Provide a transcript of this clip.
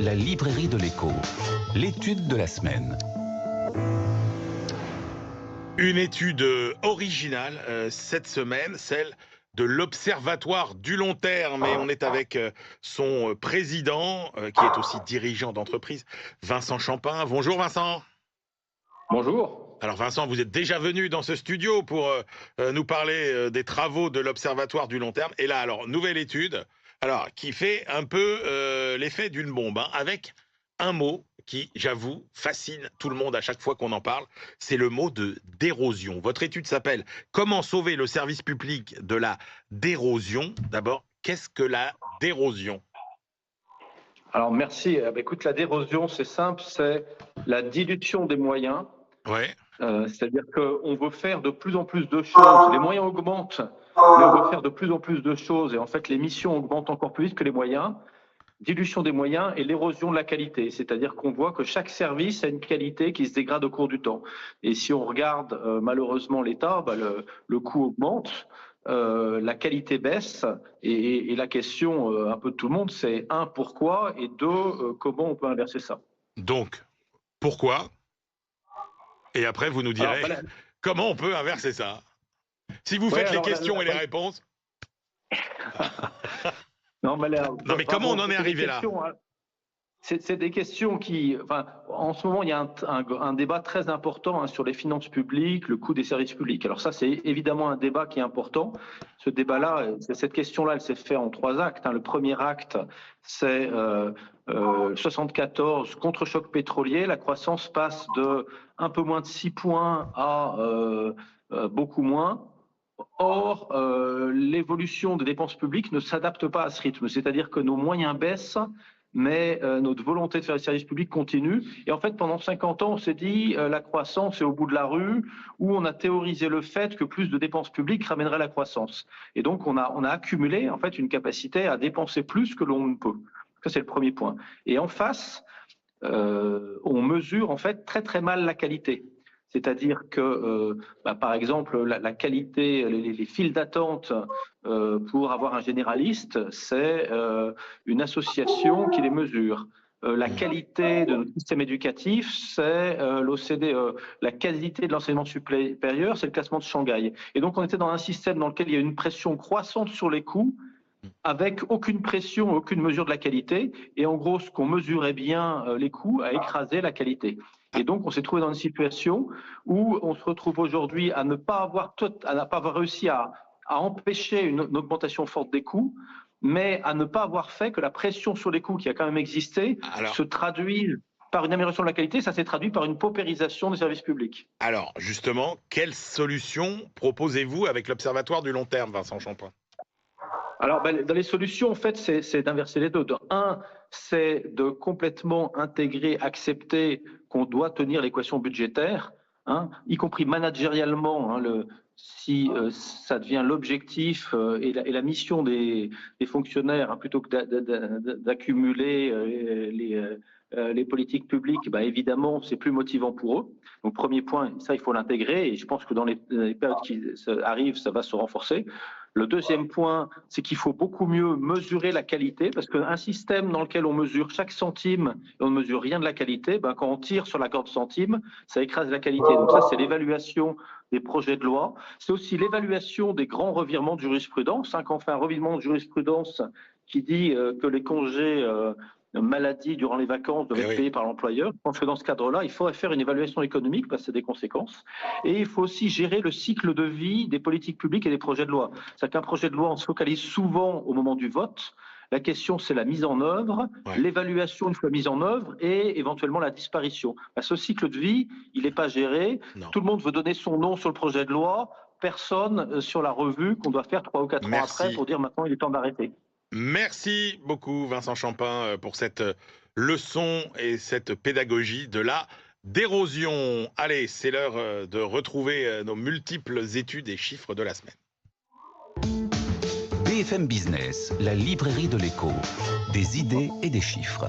la librairie de l'écho. L'étude de la semaine. Une étude originale cette semaine, celle de l'Observatoire du long terme. Et on est avec son président, qui est aussi dirigeant d'entreprise, Vincent Champin. Bonjour Vincent. Bonjour. Alors Vincent, vous êtes déjà venu dans ce studio pour nous parler des travaux de l'Observatoire du long terme. Et là, alors, nouvelle étude, alors, qui fait un peu l'effet d'une bombe, hein, avec un mot qui, j'avoue, fascine tout le monde à chaque fois qu'on en parle, c'est le mot de d'érosion. Votre étude s'appelle « Comment sauver le service public de la dérosion ». D'abord, qu'est-ce que la dérosion ? Alors merci. Écoute, la dérosion, c'est simple, c'est la dilution des moyens. Ouais. C'est-à-dire qu'on veut faire de plus en plus de choses. Les moyens augmentent, mais on veut faire de plus en plus de choses. Et en fait, les missions augmentent encore plus vite que les moyens. Dilution des moyens et l'érosion de la qualité. C'est-à-dire qu'on voit que chaque service a une qualité qui se dégrade au cours du temps. Et si on regarde malheureusement l'État, le coût augmente, la qualité baisse. Et la question un peu de tout le monde, c'est un, pourquoi, et deux, comment on peut inverser ça. Donc, pourquoi ? Et après, vous nous direz comment on peut inverser ça. Si vous faites les questions et les réponses. Non, mais comment on en est arrivé là ? C'est des questions qui... Enfin, en ce moment, il y a un débat très important sur les finances publiques, le coût des services publics. Alors ça, c'est évidemment un débat qui est important. Ce débat-là, cette question-là, elle s'est faite en 3 actes. Le premier acte, c'est 74 contre-choc pétrolier. La croissance passe de un peu moins de 6 points à beaucoup moins. Or, l'évolution des dépenses publiques ne s'adapte pas à ce rythme. C'est-à-dire que nos moyens baissent, mais notre volonté de faire les services publics continue. Et en fait, pendant 50 ans, on s'est dit la croissance est au bout de la rue, où on a théorisé le fait que plus de dépenses publiques ramènerait la croissance. Et donc, on a accumulé en fait une capacité à dépenser plus que l'on ne peut. Ça, c'est le premier point. Et en face, on mesure en fait très très mal la qualité. C'est-à-dire que, par exemple, la qualité, les files d'attente pour avoir un généraliste, c'est une association qui les mesure. La qualité de notre système éducatif, c'est l'OCDE. La qualité de l'enseignement supérieur, c'est le classement de Shanghai. Et donc, on était dans un système dans lequel il y a une pression croissante sur les coûts, avec aucune pression, aucune mesure de la qualité. Et en gros, ce qu'on mesurait bien les coûts a écrasé la qualité. Et donc, on s'est trouvé dans une situation où on se retrouve aujourd'hui à ne pas avoir réussi à empêcher une augmentation forte des coûts, mais à ne pas avoir fait que la pression sur les coûts qui a quand même existé se traduise par une amélioration de la qualité. Ça s'est traduit par une paupérisation des services publics. Alors, justement, quelle solution proposez-vous avec l'Observatoire du long terme, Vincent Champin ? Alors, dans les solutions, en fait, c'est d'inverser les deux. Un, c'est de complètement intégrer, accepter qu'on doit tenir l'équation budgétaire, y compris managérialement, si ça devient l'objectif et la mission des fonctionnaires, plutôt que d'accumuler les politiques publiques, évidemment, c'est plus motivant pour eux. Donc, premier point, ça, il faut l'intégrer, et je pense que dans les périodes qui arrivent, ça va se renforcer. Le deuxième point, c'est qu'il faut beaucoup mieux mesurer la qualité, parce qu'un système dans lequel on mesure chaque centime et on ne mesure rien de la qualité, quand on tire sur la corde centime, ça écrase la qualité. Donc ça, c'est l'évaluation des projets de loi. C'est aussi l'évaluation des grands revirements de jurisprudence. Quand on fait un revirement de jurisprudence qui dit que les congés maladie durant les vacances doivent être payés par l'employeur. Je pense que dans ce cadre-là, il faudrait faire une évaluation économique parce que c'est des conséquences. Et il faut aussi gérer le cycle de vie des politiques publiques et des projets de loi. C'est-à-dire qu'un projet de loi, on se focalise souvent au moment du vote. La question, c'est la mise en œuvre, l'évaluation une fois mise en œuvre et éventuellement la disparition. Ce cycle de vie, il n'est pas géré. Non. Tout le monde veut donner son nom sur le projet de loi. Personne sur la revue qu'on doit faire 3 ou 4 ans après pour dire maintenant il est temps d'arrêter. Merci beaucoup Vincent Champin pour cette leçon et cette pédagogie de la d'érosion. Allez, c'est l'heure de retrouver nos multiples études et chiffres de la semaine. BFM Business, la librairie de l'écho, des idées et des chiffres.